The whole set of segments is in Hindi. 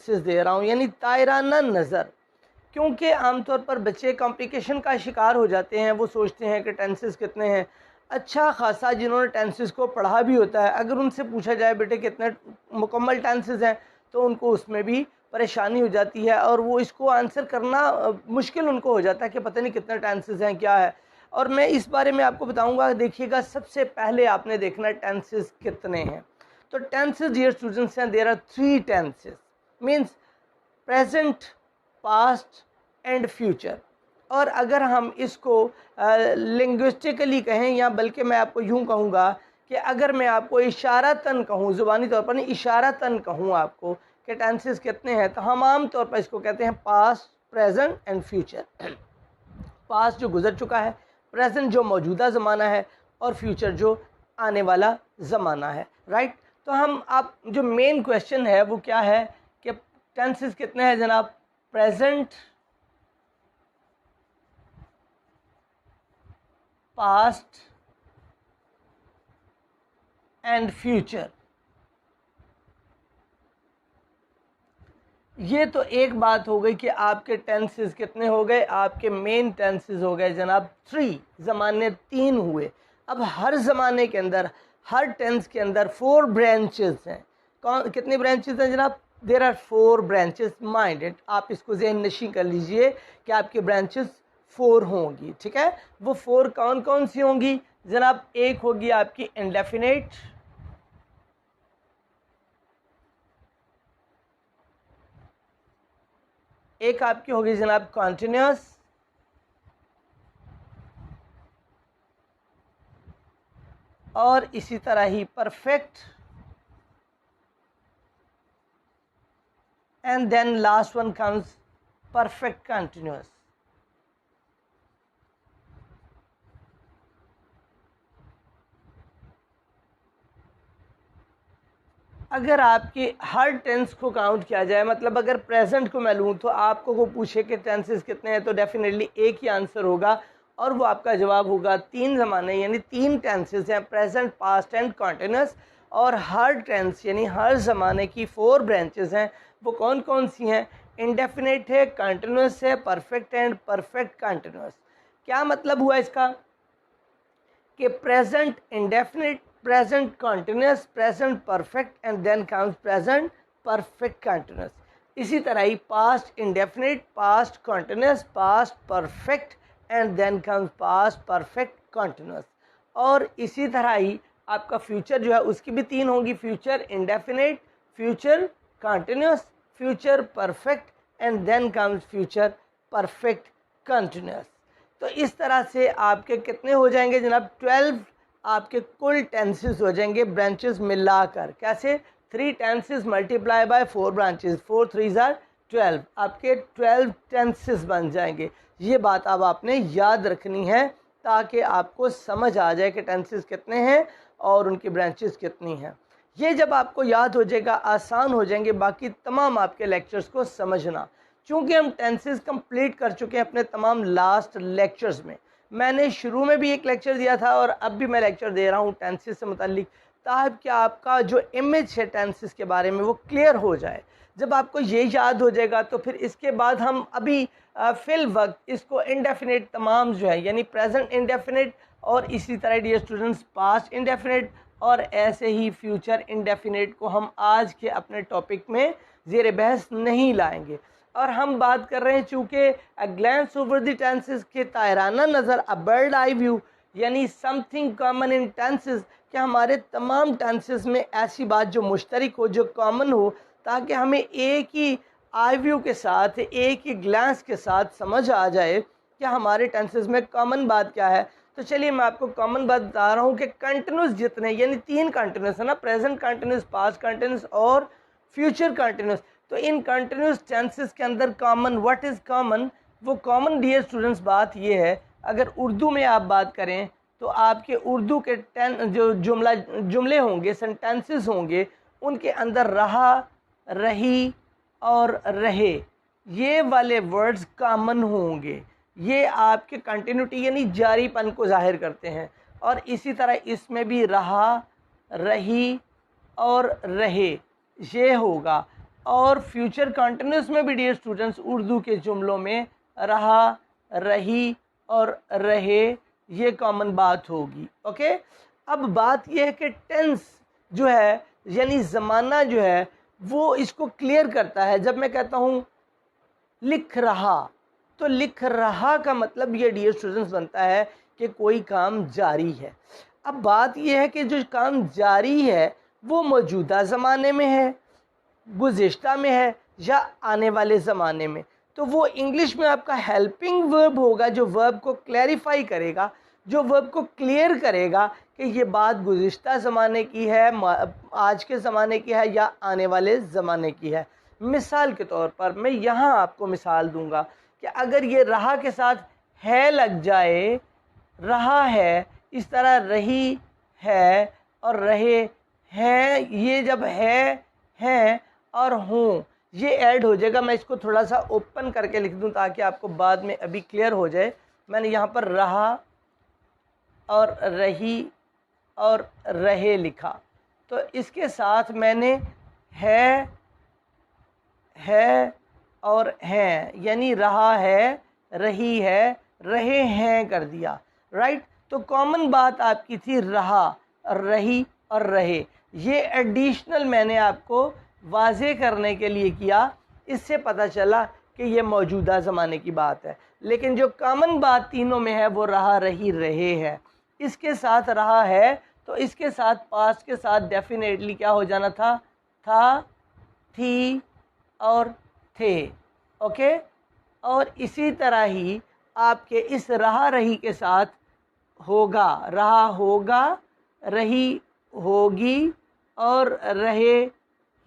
दे रहा हूँ, यानी तायराना नज़र। क्योंकि आमतौर पर बच्चे कॉम्प्लिकेशन का शिकार हो जाते हैं, वो सोचते हैं कि टेंसेस कितने हैं। अच्छा खासा जिन्होंने टेंसेस को पढ़ा भी होता है, अगर उनसे पूछा जाए बेटे कितने मुकम्मल टेंसेस हैं, तो उनको उसमें भी परेशानी हो जाती है और वो इसको आंसर करना मुश्किल उनको हो जाता है कि पता नहीं कितने टेंसेस हैं, क्या है। और मैं इस बारे में आपको बताऊंगा। देखिएगा, सबसे पहले आपने देखना टेंसेस कितने हैं। तो टेंसेस डियर स्टूडेंट्स हैं, there are 3 tenses, means present, past and future. और अगर हम इसको लिंग्विस्टिकली कहें, या बल्कि मैं आपको यूँ कहूँगा कि अगर मैं आपको इशारतन कहूँ, ज़ुबानी तौर पर नहीं, इशारतन कहूँ आपको कि टेंसेस कितने हैं, तो हम आम तौर पर इसको कहते हैं past, present and future. Past जो गुजर चुका है, प्रेजेंट जो मौजूदा ज़माना है, और फ्यूचर जो आने वाला ज़माना है, राइट। तो हम आप जो मेन क्वेश्चन है वो क्या है कि टेंसेस कितने हैं जनाब? Present, past and future. ये तो एक बात हो गई कि आपके टेंसेस कितने हो गए। आपके मेन टेंसेस हो गए जनाब 3, ज़माने 3 हुए। अब हर ज़माने के अंदर, हर टेंस के अंदर 4 ब्रांचेस हैं। कौन कितने ब्रांचेस हैं जनाब? There are 4 branches, minded. आप इसको ज़हन नशी कर लीजिए कि आपकी ब्रांचेस 4 होंगी, ठीक है। वो 4 कौन कौन सी होंगी जनाब? एक होगी आपकी इंडेफिनेट, एक आपकी होगी जनाब कॉन्टिन्यूस, और इसी तरह ही perfect, and then last one comes perfect continuous. अगर आपके हर टेंस को काउंट किया जाए, मतलब अगर प्रेजेंट को मैं लूँ तो आपको वो पूछे कि टेंसेस कितने हैं, तो डेफिनेटली एक ही आंसर होगा, और वो आपका जवाब होगा 3 ज़माने, यानी 3 टेंसेस हैं, प्रेजेंट, पास्ट एंड कॉन्टिन्यूस। और हर टेंस यानी हर ज़माने की 4 ब्रांचेस हैं। वो कौन कौन सी हैं? इंडेफिनेट है, कंटिन्यूस है, परफेक्ट एंड परफेक्ट कंटिन्यूस। क्या मतलब हुआ इसका कि present indefinite, present continuous, present perfect and then comes present perfect continuous. इसी तरह ही past indefinite, past continuous, past perfect and then comes past perfect continuous. और इसी तरह ही आपका फ्यूचर जो है उसकी भी 3 होंगी, future indefinite, future continuous, future perfect and then comes future perfect continuous. तो इस तरह से आपके कितने हो जाएंगे जनाब? 12 आपके कुल टेंसेस हो जाएंगे, ब्रांचेस मिलाकर। कैसे? 3 tenses multiply by 4 branches, 4 3 are 12, आपके 12 टेंसेस बन जाएंगे। ये बात अब आपने याद रखनी है ताकि आपको समझ आ जाए कि टेंसेस कितने हैं और उनकी ब्रांचेस कितनी हैं। ये जब आपको याद हो जाएगा, आसान हो जाएंगे बाकी तमाम आपके लेक्चर्स को समझना। चूँकि हम टेंसेस कंप्लीट कर चुके हैं अपने तमाम लास्ट लेक्चर्स में। मैंने शुरू में भी एक लेक्चर दिया था और अब भी मैं लेक्चर दे रहा हूँ टेंसेस से मुताल्लिक, ताकि आपका जो इमेज है टेंसेस के बारे में वो क्लियर हो जाए। जब आपको ये याद हो जाएगा तो फिर इसके बाद हम अभी फिल वक्त इसको इंडेफिनेट तमाम जो है, यानी प्रेजेंट इंडेफिनेट, और इसी तरह डियर स्टूडेंट्स पास्ट इंडेफिनेट, और ऐसे ही फ्यूचर इंडेफिनेट को हम आज के अपने टॉपिक में ज़ेर बहस नहीं लाएंगे। और हम बात कर रहे हैं चूँकि अ ग्लैंस ओवर द टेंसेस के तायराना नज़र, अ बर्ड आई व्यू, यानी समथिंग कॉमन इन टेंसेस, कि हमारे तमाम टेंसेस में ऐसी बात जो मुश्तरक हो, जो कॉमन हो, ताकि हमें एक ही आई व्यू के साथ, एक ही ग्लैंस के साथ समझ आ जाए कि हमारे टेंसेस में कॉमन बात क्या है। तो चलिए मैं आपको कॉमन बात बता रहा हूँ कि कंटिन्यूस जितने, यानी 3 कंटिन्यूस है ना, प्रेजेंट कंटिन्यूस, पास्ट कंटिन्यूस और फ्यूचर कंटिन्यूस। तो इन कंटिन्यूस टेंसेस के अंदर कॉमन, व्हाट इज़ कॉमन? वो कॉमन डियर स्टूडेंट्स बात ये है, अगर उर्दू में आप बात करें तो आपके उर्दू के जो जुमले होंगे, सेंटेंसेस होंगे, उनके अंदर रहा, रही और रहे, ये वाले वर्ड्स कॉमन होंगे। ये आपके कंटिन्यूटी यानी जारीपन को जाहिर करते हैं। और इसी तरह इसमें भी रहा, रही और रहे ये होगा। और फ्यूचर कंटिन्यूस में भी डियर स्टूडेंट्स उर्दू के जुमलों में रहा, रही और रहे ये कॉमन बात होगी। ओके, अब बात यह है कि टेंस जो है यानी ज़माना जो है वो इसको क्लियर करता है। जब मैं कहता हूँ लिख रहा, तो लिख रहा का मतलब ये डियर स्टूडेंट्स बनता है कि कोई काम जारी है। अब बात यह है कि जो काम जारी है वो मौजूदा ज़माने में है, गुज़िश्ता में है या आने वाले ज़माने में। तो वो इंग्लिश में आपका हेल्पिंग वर्ब होगा जो वर्ब को क्लैरिफाई करेगा, जो वर्ब को क्लियर करेगा कि ये बात गुज़िश्ता ज़माने की है, आज के ज़माने की है या आने वाले ज़माने की है। मिसाल के तौर पर मैं यहाँ आपको मिसाल दूंगा कि अगर ये रहा के साथ है लग जाए, रहा है, इस तरह रही है और रहे हैं, ये जब है, हैं और हूँ ये ऐड हो जाएगा। मैं इसको थोड़ा सा ओपन करके लिख दूं ताकि आपको बाद में अभी क्लियर हो जाए। मैंने यहाँ पर रहा और रही और रहे लिखा, तो इसके साथ मैंने है और हैं यानी रहा है, रही है, रहे हैं कर दिया। राइट, तो कॉमन बात आपकी थी रहा, रही और रहे। ये एडिशनल मैंने आपको वाज़े करने के लिए किया, इससे पता चला कि ये मौजूदा ज़माने की बात है। लेकिन जो कॉमन बात तीनों में है वो रहा, रही, रहे है। इसके साथ रहा है तो इसके साथ पास्ट के साथ डेफिनेटली क्या हो जाना था थी और थे। ओके, और इसी तरह ही आपके इस रहा रही के साथ होगा, रहा होगा, रही होगी और रहे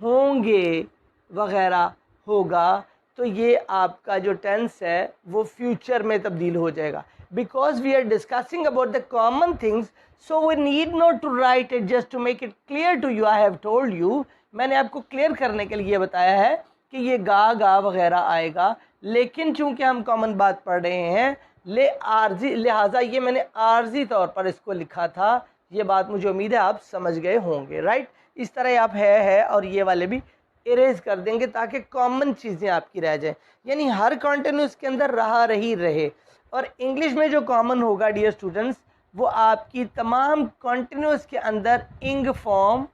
होंगे वगैरह होगा। तो ये आपका जो टेंस है वो फ्यूचर में तब्दील हो जाएगा। Because we are discussing about the common things, so we need not to write it, just to make it clear to you. I have told you, मैंने आपको क्लियर करने के लिए बताया है कि ये गा वगैरह आएगा, लेकिन चूंकि हम कॉमन बात पढ़ रहे हैं लिहाजा ये मैंने आर्जी तौर पर इसको लिखा था। ये बात मुझे उम्मीद है आप समझ गए होंगे। राइट, इस तरह आप है और ये वाले भी इरेज कर देंगे ताकि कॉमन चीज़ें आपकी रह जाए। यानी हर कॉन्टिन्यूस के अंदर रहा, रही, रहे। और इंग्लिश में जो कॉमन होगा डियर स्टूडेंट्स वो आपकी तमाम कॉन्टिन्यूस के अंदर इंग फॉर्म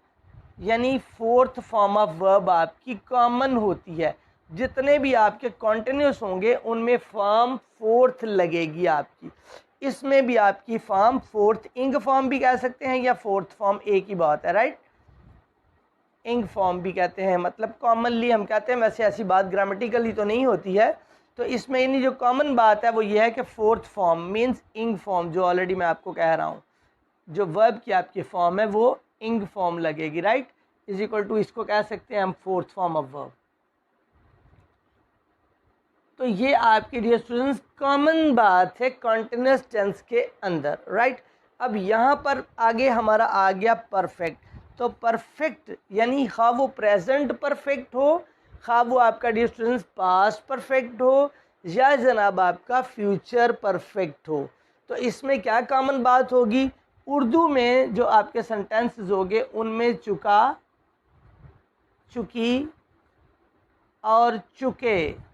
यानी फोर्थ फॉर्म ऑफ वर्ब आपकी कॉमन होती है। जितने भी आपके कॉन्टिन्यूस होंगे उनमें फॉर्म फोर्थ लगेगी आपकी। इसमें भी आपकी फॉर्म फोर्थ, इंग फॉर्म भी कह सकते हैं या फोर्थ फॉर्म, एक ही बात है। राइट, इंग फॉर्म भी कहते हैं, मतलब कॉमनली हम कहते हैं, वैसे ऐसी बात ग्रामेटिकली तो नहीं होती है। तो इसमें यानी जो कॉमन बात है वो ये है कि फोर्थ फॉर्म मीन्स इंग फॉर्म, जो ऑलरेडी मैं आपको कह रहा हूँ, जो वर्ब की आपकी फॉर्म है वो इंग फॉर्म लगेगी। राइट, इज इक्वल टू इसको कह सकते हैं हम फोर्थ फॉर्म ऑफ वर्ब। तो ये आपके डियर स्टूडेंट्स कॉमन बात है कॉन्टिन्यूस टेंस के अंदर। राइट, अब यहाँ पर आगे हमारा आ गया परफेक्ट। तो परफेक्ट यानी खा वो प्रेजेंट परफेक्ट हो, खा वो आपका डियर स्टूडेंट्स पास्ट परफेक्ट हो, या जनाब आपका फ्यूचर परफेक्ट हो। तो इसमें क्या कॉमन बात होगी? उर्दू में जो आपके सेंटेंसेस होंगे उनमें चुका, चुकी और चुके,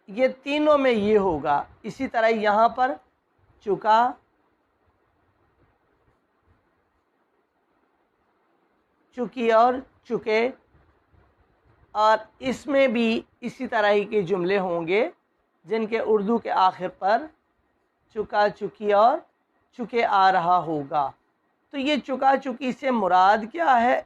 ये तीनों में ये होगा। इसी तरह यहाँ पर चुका, चुकी और चुके, और इसमें भी इसी तरह ही के जुमले होंगे जिनके उर्दू के आखिर पर चुका, चुकी और चुके आ रहा होगा। तो ये चुका चुकी से मुराद क्या है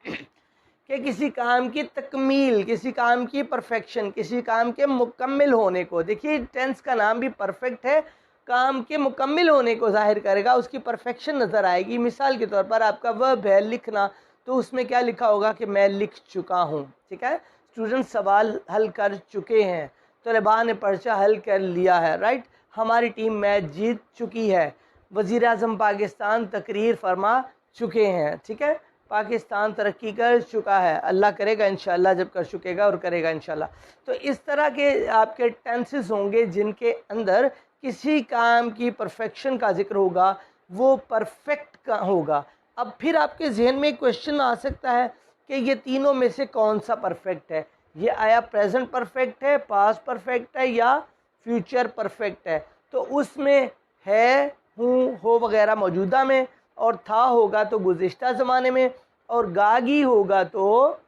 कि किसी काम की तकमील, किसी काम की परफेक्शन, किसी काम के मुकम्मिल होने को। देखिए टेंस का नाम भी परफेक्ट है, काम के मुकम्मिल होने को जाहिर करेगा, उसकी परफेक्शन नज़र आएगी। मिसाल के तौर पर आपका वर्ब है लिखना, तो उसमें क्या लिखा होगा कि मैं लिख चुका हूँ। ठीक है, स्टूडेंट सवाल हल कर चुके हैं, तलबा ने पर्चा हल कर लिया है। राइट, हमारी टीम मैच जीत चुकी है, वज़ीर आज़म पाकिस्तान तकरीर फरमा चुके हैं। ठीक है, पाकिस्तान तरक्की कर चुका है, अल्लाह करेगा इंशाल्लाह, जब कर चुकेगा और करेगा इंशाल्लाह। तो इस तरह के आपके टेंसेस होंगे जिनके अंदर किसी काम की परफेक्शन का जिक्र होगा, वो परफेक्ट का होगा। अब फिर आपके जहन में एक क्वेश्चन आ सकता है कि ये तीनों में से कौन सा परफेक्ट है, ये आया प्रेजेंट परफेक्ट है, पास्ट परफेक्ट है या फ्यूचर परफेक्ट है। तो उसमें है, हूँ, हो वगैरह मौजूदा में, और था होगा तो गुज़िश्ता ज़माने में, और गागी होगा तो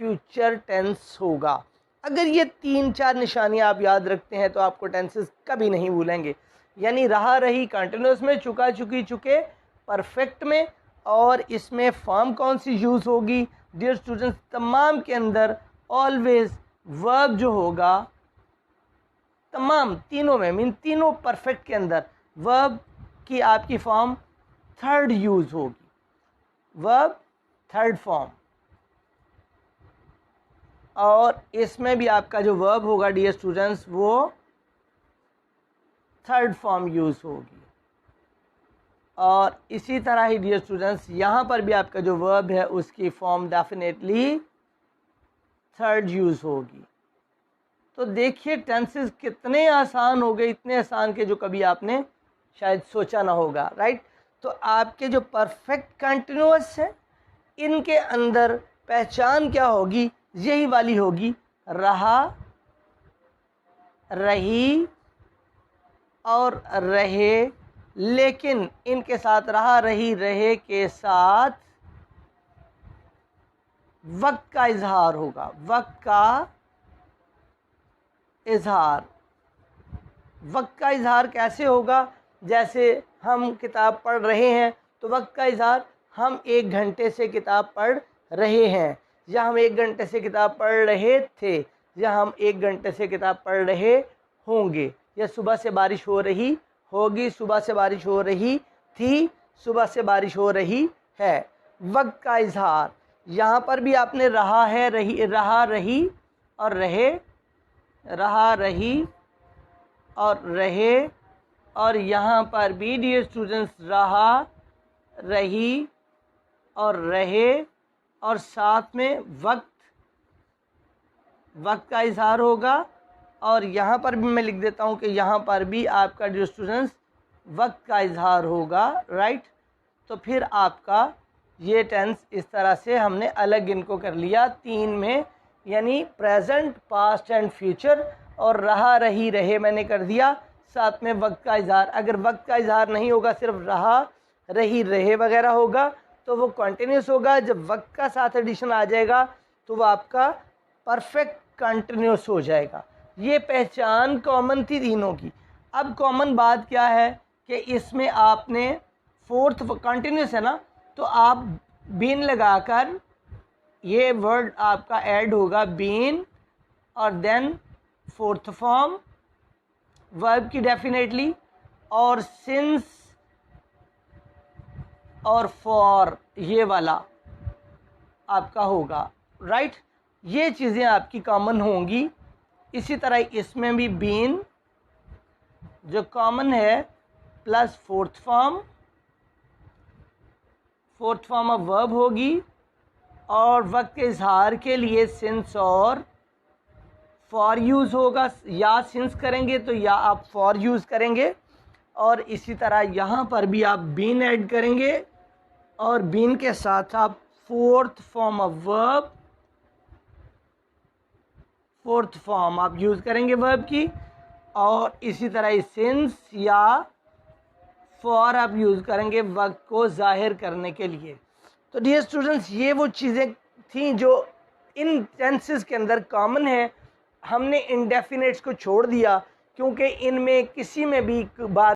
फ्यूचर टेंस होगा। अगर ये 3-4 निशानियाँ आप याद रखते हैं तो आपको टेंसेस कभी नहीं भूलेंगे। यानी रहा रही कंटिन्यूस में, चुका चुकी चुके परफेक्ट में, और इसमें फॉर्म कौन सी यूज़ होगी डियर स्टूडेंट्स, तमाम के अंदर ऑलवेज वर्ब जो होगा, तमाम तीनों में, मीन तीनों परफेक्ट के अंदर वर्ब की आपकी फॉर्म थर्ड यूज़ होगी, वर्ब थर्ड फॉर्म। और इसमें भी आपका जो वर्ब होगा डियर स्टूडेंट्स वो थर्ड फॉर्म यूज़ होगी। और इसी तरह ही डियर स्टूडेंट्स यहाँ पर भी आपका जो वर्ब है उसकी फॉर्म डेफिनेटली थर्ड यूज़ होगी। तो देखिए टेंसेस कितने आसान हो गए, इतने आसान के जो कभी आपने शायद सोचा ना होगा, राइट। तो आपके जो परफेक्ट कंटिन्यूअस है इनके अंदर पहचान क्या होगी, यही वाली होगी, रहा, रही और रहे। लेकिन इनके साथ रहा, रही, रहे के साथ वक्त का इजहार होगा, वक्त का इजहार। वक्त का इजहार कैसे होगा, जैसे हम किताब पढ़ रहे हैं तो वक्त का इजहार हम 1 घंटे से किताब पढ़ रहे हैं, या हम 1 घंटे से किताब पढ़ रहे थे, या हम 1 घंटे से किताब पढ़ रहे होंगे, या सुबह से बारिश हो रही होगी, सुबह से बारिश हो रही थी, सुबह से बारिश हो रही है। वक्त का इजहार यहाँ पर भी आपने रहा है, रही, रहा, रही और रहे, रहा, रही और रहे, और यहाँ पर भी डियर स्टूडेंट्स रहा, रही और रहे, और साथ में वक्त, वक्त का इजहार होगा। और यहाँ पर भी मैं लिख देता हूँ कि यहाँ पर भी आपका डियर स्टूडेंट्स वक्त का इजहार होगा, राइट। तो फिर आपका ये टेंस इस तरह से हमने अलग इनको कर लिया 3 में, यानी प्रेजेंट, पास्ट एंड फ्यूचर, और रहा, रही, रहे मैंने कर दिया, साथ में वक्त का इजहार। अगर वक्त का इजहार नहीं होगा, सिर्फ रहा, रही, रहे वगैरह होगा तो वो कंटिन्यूस होगा। जब वक्त का साथ एडिशन आ जाएगा तो वो आपका परफेक्ट कंटिन्यूस हो जाएगा। ये पहचान कॉमन थी तीनों की। अब कॉमन बात क्या है कि इसमें आपने फोर्थ कंटिन्यूस है ना, तो आप बीन लगाकर ये वर्ड आपका ऐड होगा, बीन, और देन फोर्थ फॉर्म वर्ब की डेफिनेटली, और सिंस और फॉर ये वाला आपका होगा, राइट। ये चीज़ें आपकी कॉमन होंगी। इसी तरह इसमें भी बीन जो कॉमन है plus fourth form of verb होगी, और वक्त के इजहार के लिए सिंस और फॉर यूज़ होगा। या सिंस करेंगे तो या आप फॉर यूज़ करेंगे, और इसी तरह यहाँ पर भी आप बीन ऐड करेंगे, और बीन के साथ आप fourth form of verb, fourth form आप यूज़ करेंगे वर्ब की, और इसी तरह सिंस या फॉर आप यूज़ करेंगे वक्त को जाहिर करने के लिए। तो डियर स्टूडेंट्स ये वो चीज़ें थी जो इन टेंसेस के अंदर कॉमन है। हमने इंडेफिनेट्स को छोड़ दिया क्योंकि इनमें किसी में भी बात